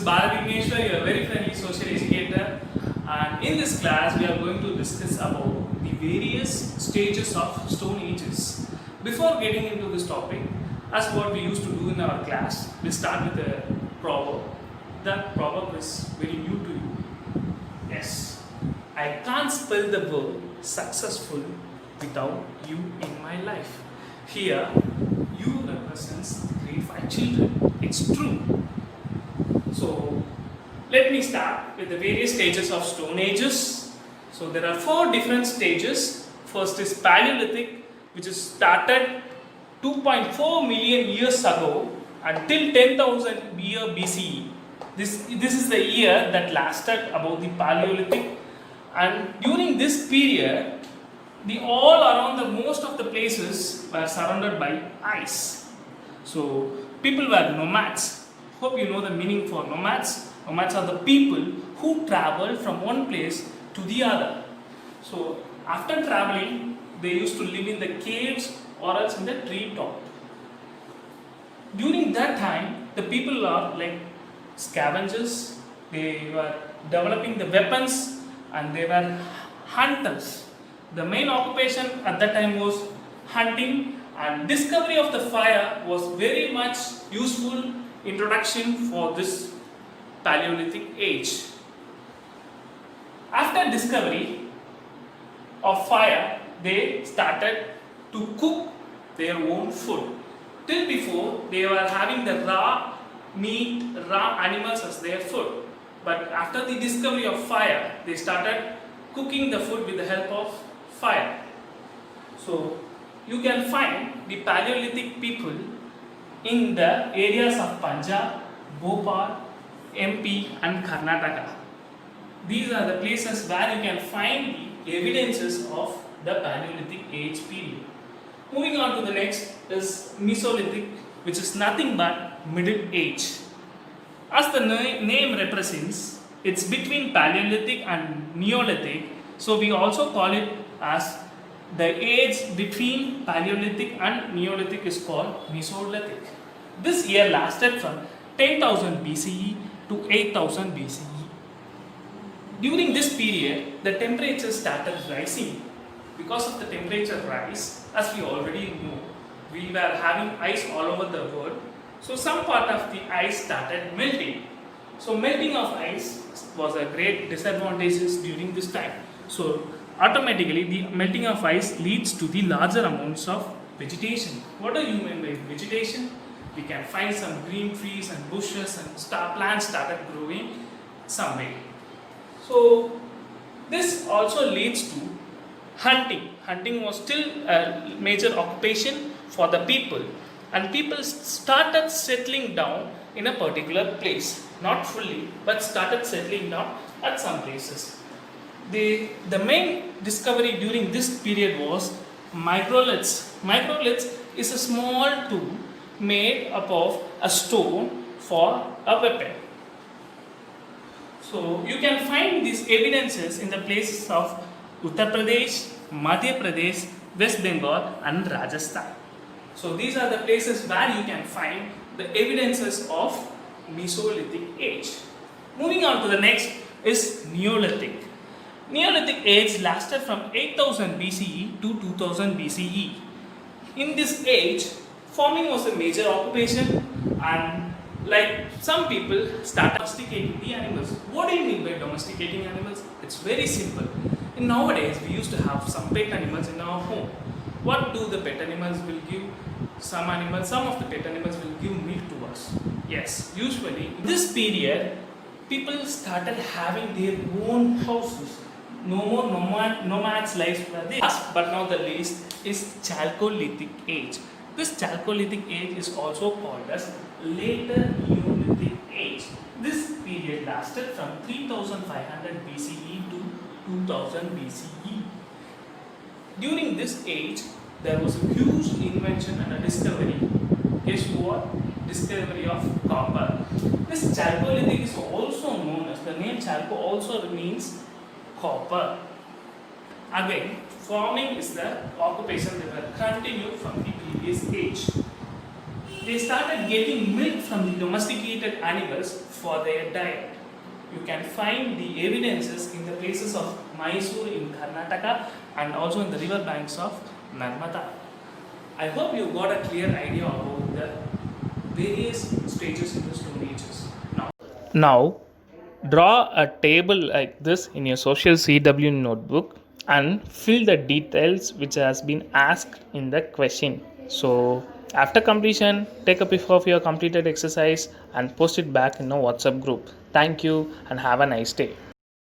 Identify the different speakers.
Speaker 1: is Bharat Vigneshwar, your very friendly social educator, and in this class we are going to discuss about the various stages of Stone Ages. Before getting into this topic, as what we used to do in our class, we start with a proverb. That proverb is very new to you. Yes, I can't spell the word successful without you in my life. Here, you represents the grade 5 children. It's true. So, let me start with the various stages of Stone Ages. So, there are 4 different stages. First is Paleolithic, which is started 2.4 million years ago until 10,000 year BCE. This is the year that lasted about the Paleolithic, and during this period, all around the most of the places were surrounded by ice. So people were nomads. Hope you know the meaning for nomads. Nomads are the people who travel from one place to the other. So after traveling, they used to live in the caves or else in the tree top. During that time, the people are like scavengers. They were developing the weapons and they were hunters. The main occupation at that time was hunting, and discovery of the fire was very much useful introduction for this Paleolithic age. After discovery of fire, they started to cook their own food. Till before, they were having the raw meat, raw animals as their food. But after the discovery of fire, they started cooking the food with the help of fire. So, you can find the Paleolithic people in the areas of Punjab, Bhopal, MP and Karnataka. These are the places where you can find the evidences of the Paleolithic age period. Moving on to the next is Mesolithic, which is nothing but Middle Age. As the name represents, it's between Paleolithic and Neolithic, so we also call it as the age between Paleolithic and Neolithic is called Mesolithic. This year lasted from 10,000 BCE to 8,000 BCE. During this period, the temperature started rising. Because of the temperature rise, as we already know, we were having ice all over the world. So some part of the ice started melting. So melting of ice was a great disadvantage during this time. So automatically the melting of ice leads to the larger amounts of vegetation. What do you mean by vegetation? We can find some green trees and bushes and plants started growing somewhere. So this also leads to hunting. Hunting was still a major occupation for the people, and people started settling down in a particular place. Not fully, but started settling down at some places. The main discovery during this period was microliths. Microliths is a small tool made up of a stone for a weapon. So you can find these evidences in the places of Uttar Pradesh, Madhya Pradesh, West Bengal and Rajasthan. So these are the places where you can find the evidences of Mesolithic age. Moving on to the next is Neolithic. Neolithic age lasted from 8000 BCE to 2000 BCE. In this age, farming was a major occupation, and like some people start domesticating the animals. What do you mean by domesticating animals? It's very simple. Nowadays, we used to have some pet animals in our home. What do the pet animals will give? Some of the pet animals will give milk to us. Yes, usually in this period, people started having their own houses. No more nomads lives were there. Last but not the least is Chalcolithic age. This Chalcolithic age is also called as later Neolithic age. This period lasted from 3500 BCE to 2000 BCE. During this age, there was a huge invention and a discovery. Guess what? Discovery of copper. This Chalcolithic is also known as, the name Chalco also means copper. Again, farming is the occupation that will continue from the previous age. they started getting milk from the domesticated animals for their diet. You can find the evidences in the places of Mysore in Karnataka and also in the river banks of Narmada. I hope you got a clear idea about the various stages in the Stone Ages. Now, draw a table like this in your social CW notebook and fill the details which has been asked in the question. So, after completion, take a picture of your completed exercise and post it back in a WhatsApp group. Thank you and have a nice day.